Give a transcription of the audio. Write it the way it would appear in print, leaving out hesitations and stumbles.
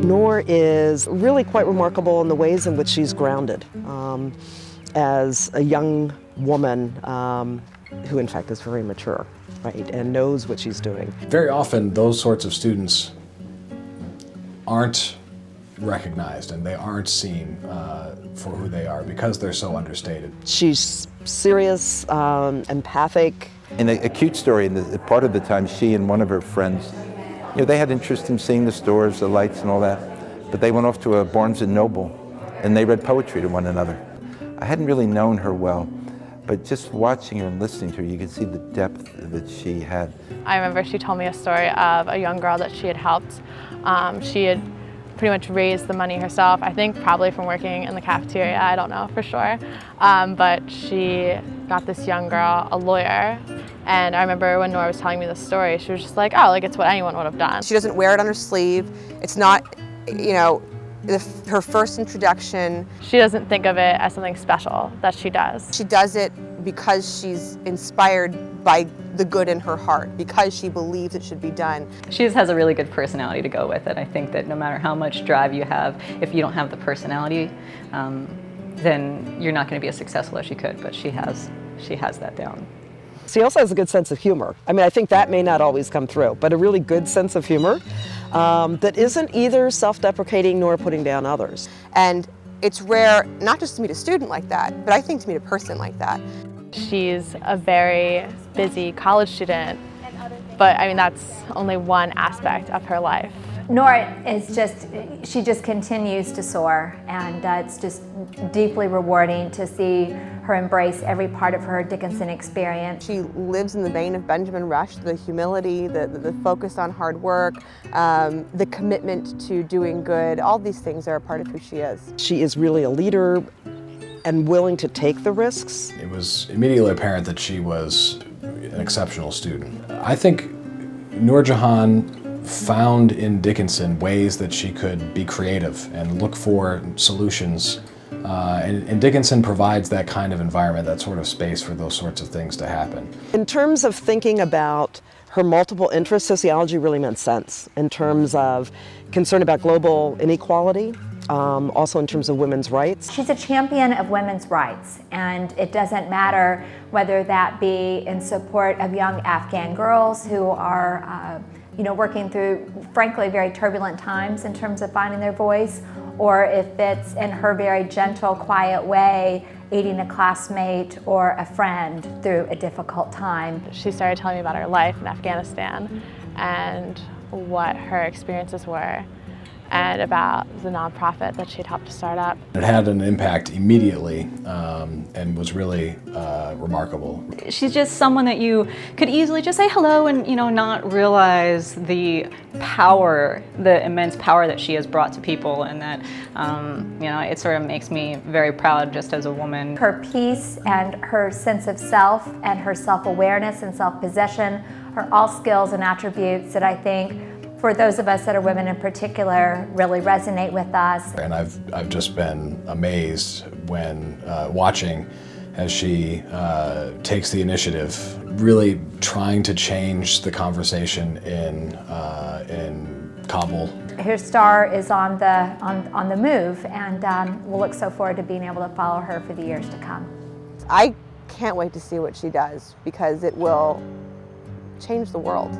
Noor is really quite remarkable in the ways in which she's grounded as a young woman who in fact is very mature, right, and knows what she's doing. Very often those sorts of students aren't recognized and they aren't seen for who they are because they're so understated. She's serious, empathic. In a cute story, part of the time she and one of her friends, they had interest in seeing the stores, the lights and all that, but they went off to a Barnes & Noble and they read poetry to one another. I hadn't really known her well, but just watching her and listening to her, you could see the depth that she had. I remember she told me a story of a young girl that she had helped. She had pretty much raised the money herself, I think probably from working in the cafeteria, I don't know for sure. But she got this young girl a lawyer, and I remember when Noor was telling me this story, she was just like, oh, like it's what anyone would have done. She doesn't wear it on her sleeve. It's not, her first introduction. She doesn't think of it as something special that she does. She does it because she's inspired by the good in her heart, because she believes it should be done. She just has a really good personality to go with it. I think that no matter how much drive you have, if you don't have the personality, then you're not going to be as successful as you could, but she has that down. She also has a good sense of humor. I mean, I think that may not always come through, but a really good sense of humor that isn't either self-deprecating nor putting down others. And it's rare, not just to meet a student like that, but I think to meet a person like that. She's a very busy college student, but I mean, that's only one aspect of her life. Noor is she just continues to soar, and it's just deeply rewarding to see her embrace every part of her Dickinson experience. She lives in the vein of Benjamin Rush, the humility, the focus on hard work, the commitment to doing good. All these things are a part of who she is. She is really a leader and willing to take the risks. It was immediately apparent that she was an exceptional student. I think Noorjahan found in Dickinson ways that she could be creative and look for solutions. And Dickinson provides that kind of environment, that sort of space for those sorts of things to happen. In terms of thinking about her multiple interests, sociology really made sense in terms of concern about global inequality, also in terms of women's rights. She's a champion of women's rights, and it doesn't matter whether that be in support of young Afghan girls who are working through, frankly, very turbulent times in terms of finding their voice, or if it's in her very gentle, quiet way, aiding a classmate or a friend through a difficult time. She started telling me about her life in Afghanistan and what her experiences were, and about the nonprofit that she'd helped to start up. It had an impact immediately and was really remarkable. She's just someone that you could easily just say hello and not realize the power, the immense power that she has brought to people, and that it sort of makes me very proud just as a woman. Her peace and her sense of self and her self-awareness and self-possession are all skills and attributes that I think, for those of us that are women in particular, really resonate with us. And I've just been amazed when watching as she takes the initiative, really trying to change the conversation in Kabul. Her star is on the move, and we'll look so forward to being able to follow her for the years to come. I can't wait to see what she does, because it will change the world.